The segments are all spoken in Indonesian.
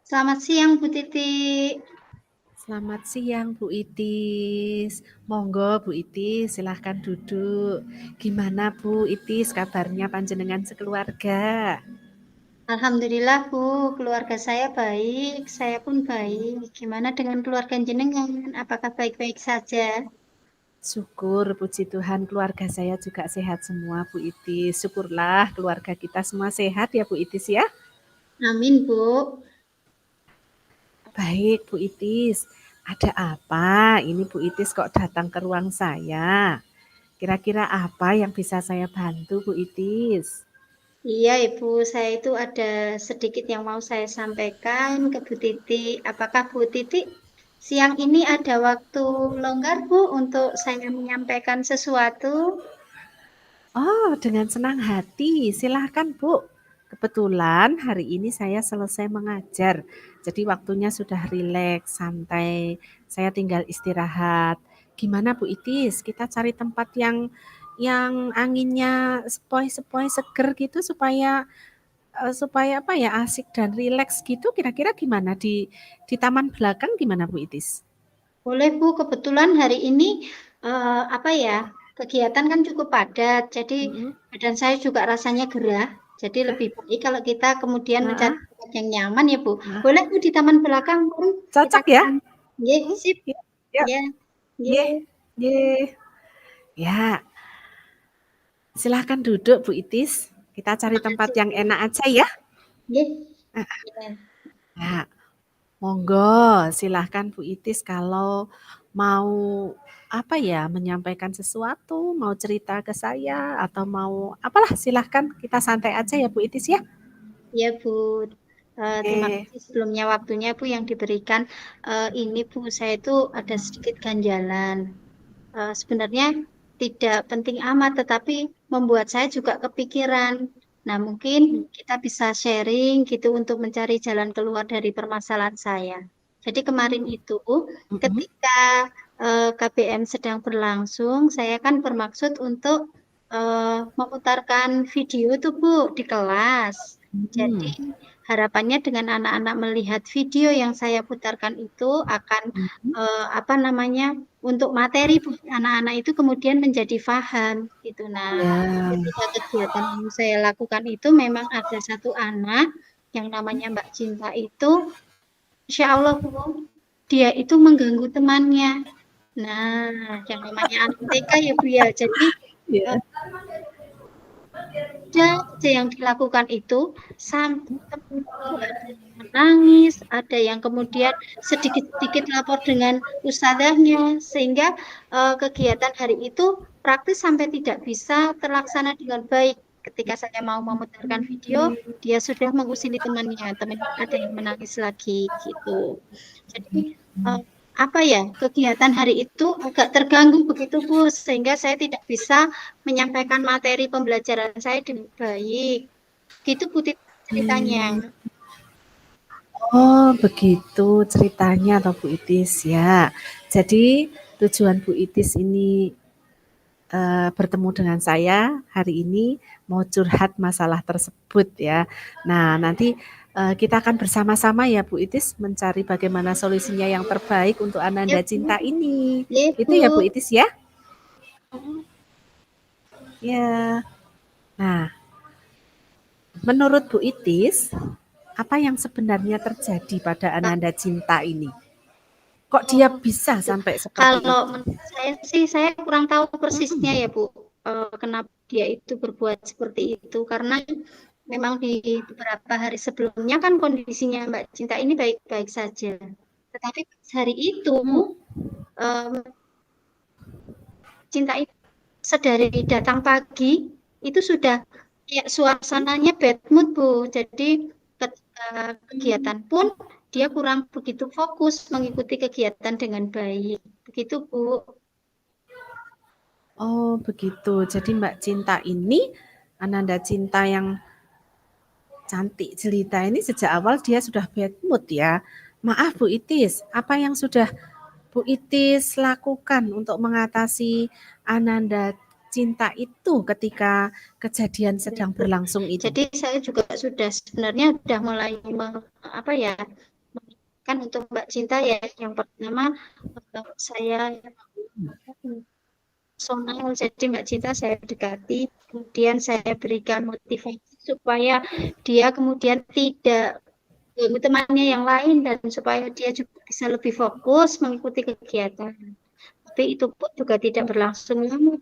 Selamat siang Bu Titi. Selamat siang Bu Itis. Monggo Bu Itis, silahkan duduk. Gimana Bu Itis kabarnya panjenengan sekeluarga? Alhamdulillah Bu, keluarga saya baik, saya pun baik. Gimana dengan keluarga jenengan? Apakah baik-baik saja? Syukur puji Tuhan keluarga saya juga sehat semua Bu Itis. Syukurlah keluarga kita semua sehat ya Bu Itis ya. Amin Bu. Baik Bu Itis, ada apa? Ini Bu Itis kok datang ke ruang saya? Kira-kira apa yang bisa saya bantu Bu Itis? Iya Ibu, saya itu ada sedikit yang mau saya sampaikan ke Bu Titi. Apakah Bu Titi siang ini ada waktu longgar Bu untuk saya menyampaikan sesuatu? Oh, dengan senang hati. Silahkan, Bu. Kebetulan hari ini saya selesai mengajar. Jadi waktunya sudah rileks, santai. Saya tinggal istirahat. Gimana Bu Itis? Kita cari tempat yang anginnya sepoi-sepoi seger gitu supaya apa ya asik dan rileks gitu. Kira-kira gimana di taman belakang gimana Bu Itis? Boleh Bu, kebetulan hari ini apa ya, kegiatan kan cukup padat, jadi Mm-mm. badan saya juga rasanya gerah. Jadi lebih baik kalau kita kemudian mencari Ah, tempat yang nyaman ya Bu. ah. Boleh Bu di taman belakang Bu, kita Cocok ya? kan. Ye, sip. Yuk, yuk. Ya, ye, Ye, ye. Ya, silahkan duduk Bu Itis. Kita cari tempat makasih yang Bu. enak aja ya. Ye, ya. Nah, monggo silahkan Bu Itis kalau mau apa ya menyampaikan sesuatu, mau cerita ke saya atau mau apalah silahkan kita santai aja ya Bu Itis ya. Ya Bu, terima Oke. kasih sebelumnya waktunya Bu yang diberikan. Ini Bu, saya itu ada sedikit ganjalan. Sebenarnya tidak penting amat, tetapi membuat saya juga kepikiran. Nah, mungkin kita bisa sharing gitu untuk mencari jalan keluar dari permasalahan saya. Jadi kemarin itu Mm-mm. ketika KBM sedang berlangsung, saya kan bermaksud untuk memutarkan video tuh Bu di kelas. Jadi Mm-mm. harapannya dengan anak-anak melihat video yang saya putarkan itu akan apa namanya untuk materi buat anak-anak itu kemudian menjadi paham gitu. Nah, Ya. ketika kegiatan yang saya lakukan itu memang ada satu anak yang namanya Mbak Cinta itu, Insya Allah Bu, dia itu mengganggu temannya. Nah, yang namanya anak TK ya Bu ya. Jadi Ya. eh, ada aja yang dilakukan itu sampai teman itu ada yang menangis, ada yang kemudian sedikit-sedikit lapor dengan ustadzahnya, sehingga kegiatan hari itu praktis sampai tidak bisa terlaksana dengan baik. Ketika saya mau memutarkan video, dia sudah mengusili temannya, teman ada yang menangis lagi gitu. Jadi eh, apa ya, kegiatan hari itu agak terganggu begitu Bu, sehingga saya tidak bisa menyampaikan materi pembelajaran saya dengan baik. Gitu Bu ceritanya. Hmm. Oh, begitu ceritanya atau Bu Itis ya. Jadi tujuan Bu Itis ini bertemu dengan saya hari ini mau curhat masalah tersebut ya. Nah, nanti kita akan bersama-sama ya Bu Itis mencari bagaimana solusinya yang terbaik untuk Ya Ananda Cinta Bu, ini. ya Itu ya Bu Bu. Itis ya. Ya. Nah, menurut Bu Itis, apa yang sebenarnya terjadi pada Ananda Cinta ini? Kok dia Oh, bisa gitu. sampai seperti Kalau itu? menurut saya sih, saya kurang tahu persisnya Hmm. ya Bu, kenapa dia itu berbuat seperti itu. Karena memang di beberapa hari sebelumnya kan kondisinya Mbak Cinta ini baik-baik saja. Tetapi pas hari itu, Hmm. eh, Cinta itu sedari datang pagi itu sudah kayak suasananya bad mood Bu. Jadi ketika kegiatan pun dia kurang begitu fokus mengikuti kegiatan dengan baik. Begitu Bu. Oh, begitu. Jadi Mbak Cinta ini, Ananda Cinta yang cantik jelita ini sejak awal dia sudah bad mood ya. Maaf Bu Itis, apa yang sudah Bu Itis lakukan untuk mengatasi Ananda Cinta itu ketika kejadian sedang berlangsung itu? Jadi saya juga sudah sebenarnya sudah mulai apa ya lakukan untuk Mbak Cinta ya. Yang pertama saya personal, jadi Mbak Cinta saya dekati, kemudian saya berikan motivasi supaya dia kemudian tidak ganggu temannya yang lain dan supaya dia juga bisa lebih fokus mengikuti kegiatan. Tapi itu pun juga tidak berlangsung lama.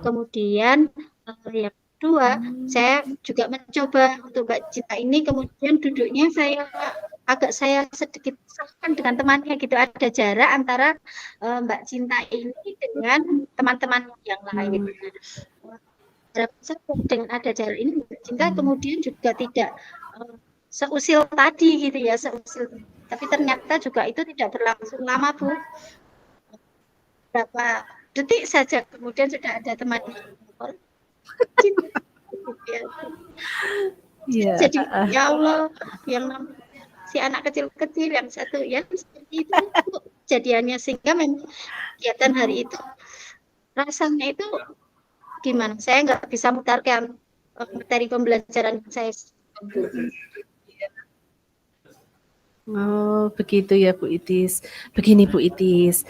Kemudian yang kedua, saya juga mencoba untuk Mbak Cinta ini, kemudian duduknya saya sedikit pisahkan dengan temannya gitu, ada jarak antara Mbak Cinta ini dengan teman-teman yang lain. Dengan ada jarak ini Mbak Cinta kemudian juga tidak seusil tadi gitu ya, tapi ternyata juga itu tidak berlangsung lama Bu. Berapa detik saja kemudian sudah ada teman jadi ya Allah, yang si anak kecil-kecil yang satu ya seperti itu kejadiannya, sehingga memang kegiatan hari itu rasanya itu gimana, saya nggak bisa mutarkan materi pembelajaran saya. Oh, begitu ya Bu Itis. Begini Bu Itis,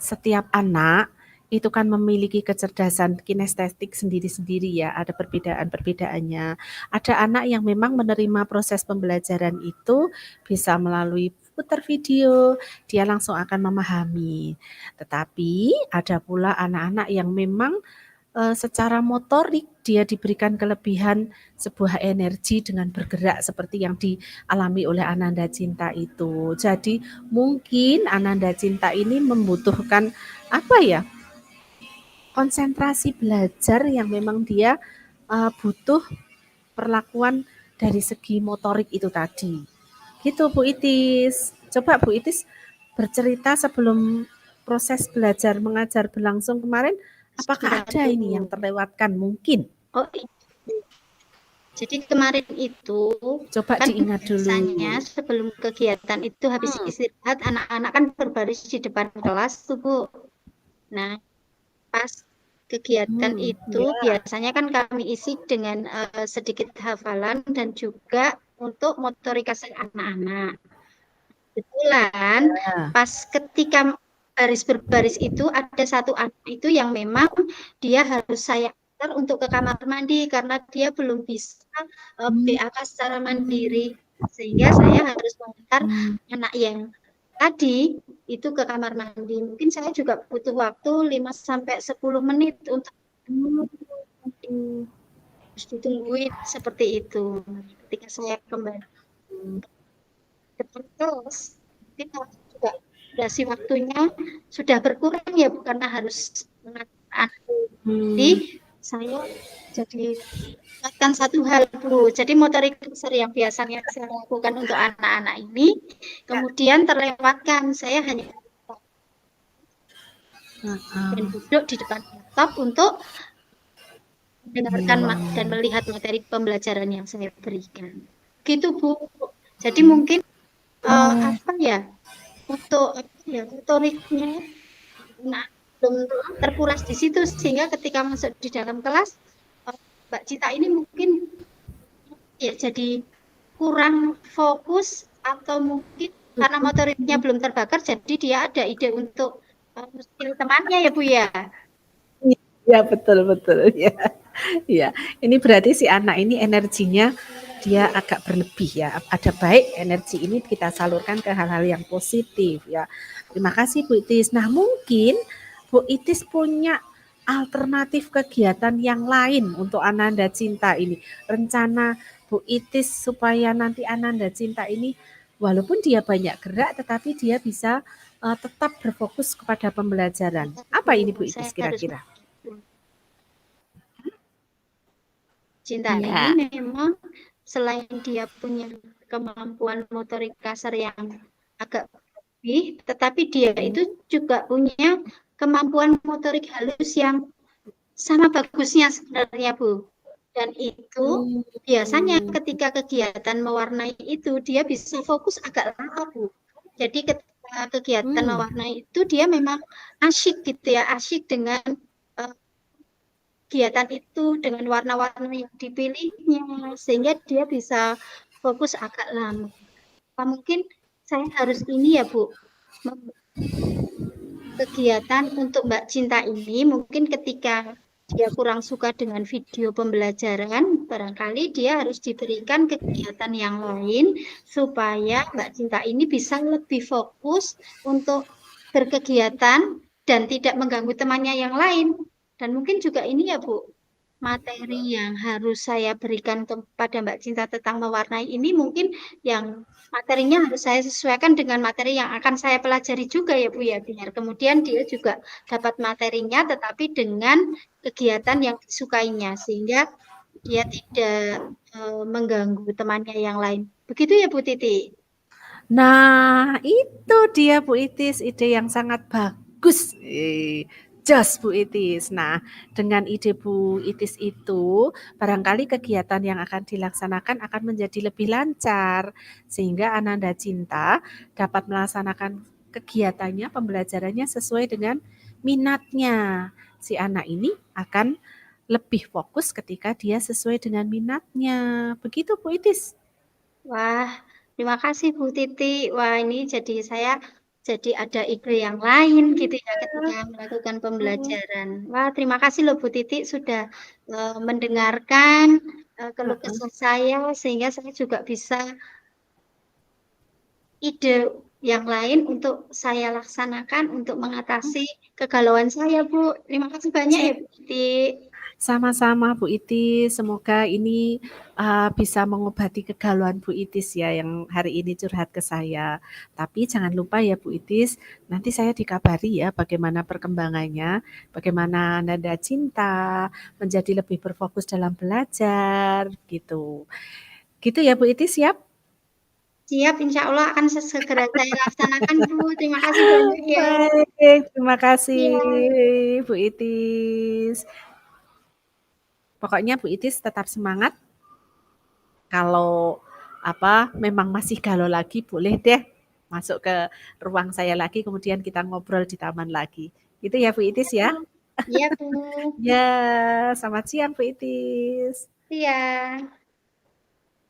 setiap anak itu kan memiliki kecerdasan kinestetik sendiri-sendiri ya, ada perbedaan-perbedaannya. Ada anak yang memang menerima proses pembelajaran itu bisa melalui putar video, dia langsung akan memahami. Tetapi ada pula anak-anak yang memang secara motorik dia diberikan kelebihan sebuah energi dengan bergerak seperti yang dialami oleh Ananda Cinta itu. Jadi mungkin Ananda Cinta ini membutuhkan apa ya? Konsentrasi belajar yang memang dia butuh perlakuan dari segi motorik itu tadi. Gitu Bu Itis. Coba Bu Itis bercerita sebelum proses belajar mengajar berlangsung kemarin, apakah ada ini yang terlewatkan mungkin? Oh, jadi kemarin itu coba kan diingat dulu. Biasanya sebelum kegiatan itu habis istirahat anak-anak kan berbaris di depan kelas tuh Bu. Nah, pas kegiatan itu biasanya kan kami isi dengan sedikit hafalan dan juga untuk motorika anak-anak. Kebetulan pas ketika baris berbaris itu ada satu anak itu yang memang dia harus saya antar untuk ke kamar mandi karena dia belum bisa BAK secara mandiri, sehingga saya harus mengantar anak yang tadi itu ke kamar mandi. Mungkin saya juga butuh waktu 5-10 menit untuk harus ditungguin seperti itu. Ketika saya kembali terus kita juga durasi waktunya sudah berkurang ya, karena harus mengatur. Jadi saya jadi lakukan satu hal Bu. Jadi motorik dasar yang biasanya saya lakukan untuk anak-anak ini kemudian terlewatkan. Saya hanya dan duduk di depan laptop untuk mendengarkan dan melihat materi pembelajaran yang saya berikan. Gitu Bu. Jadi mungkin apa ya, untuk motoriknya belum terkuras di situ, sehingga ketika masuk di dalam kelas Mbak Cita ini mungkin ya jadi kurang fokus, atau mungkin karena motoriknya belum terbakar jadi dia ada ide untuk musil temannya ya Bu ya. Ya betul ya. Ya, ini berarti si anak ini energinya dia agak berlebih ya. Ada baik energi ini kita salurkan ke hal-hal yang positif ya. Terima kasih Bu Itis. Nah, mungkin Bu Itis punya alternatif kegiatan yang lain untuk Ananda Cinta ini. Rencana Bu Itis supaya nanti Ananda Cinta ini walaupun dia banyak gerak tetapi dia bisa tetap berfokus kepada pembelajaran. Apa ini Bu Itis kira-kira? Cinta ini memang selain dia punya kemampuan motorik kasar yang agak lebih, tetapi dia itu juga punya kemampuan motorik halus yang sama bagusnya sebenarnya Bu. Dan itu biasanya ketika kegiatan mewarnai itu dia bisa fokus agak lama Bu. Jadi ketika kegiatan mewarnai itu dia memang asyik gitu ya, asyik dengan kegiatan itu, dengan warna-warna yang dipilihnya, sehingga dia bisa fokus agak lama. Mungkin saya harus ini ya Bu, kegiatan untuk Mbak Cinta ini mungkin ketika dia kurang suka dengan video pembelajaran, barangkali dia harus diberikan kegiatan yang lain supaya Mbak Cinta ini bisa lebih fokus untuk berkegiatan dan tidak mengganggu temannya yang lain. Dan mungkin juga ini ya Bu, materi yang harus saya berikan kepada Mbak Cinta tentang mewarnai ini mungkin yang materinya harus saya sesuaikan dengan materi yang akan saya pelajari juga ya Bu ya, biar kemudian dia juga dapat materinya tetapi dengan kegiatan yang disukainya sehingga dia tidak mengganggu temannya yang lain. Begitu ya Bu Titi? Nah, itu dia Bu Itis, ide yang sangat bagus. Jos Bu Itis. Nah, dengan ide Bu Itis itu, barangkali kegiatan yang akan dilaksanakan akan menjadi lebih lancar, sehingga Ananda Cinta dapat melaksanakan kegiatannya, pembelajarannya sesuai dengan minatnya. Si anak ini akan lebih fokus ketika dia sesuai dengan minatnya. Begitu Bu Itis. Wah, terima kasih Bu Titi. Wah, ini jadi saya jadi ada ide yang lain gitu ya ketika melakukan pembelajaran. Wah, terima kasih loh Bu Titi sudah mendengarkan keluh kesah saya sehingga saya juga bisa ide yang lain untuk saya laksanakan untuk mengatasi kegalauan saya, Bu. Terima kasih banyak ya Bu Titi. Sama-sama Bu Itis, semoga ini bisa mengobati kegalauan Bu Itis ya yang hari ini curhat ke saya. Tapi jangan lupa ya Bu Itis, nanti saya dikabari ya bagaimana perkembangannya, bagaimana nada cinta menjadi lebih berfokus dalam belajar gitu. Gitu ya Bu Itis, siap? Siap, insya Allah akan segera saya laksanakan, Bu. Terima kasih banyak ya. Baik, terima kasih Iya. Bu Itis. Pokoknya Bu Itis tetap semangat. Kalau memang masih galau lagi, boleh deh masuk ke ruang saya lagi, kemudian kita ngobrol di taman lagi. Gitu ya Bu Itis ya. Iya, Bu. Ya, selamat siang Bu Itis. Iya.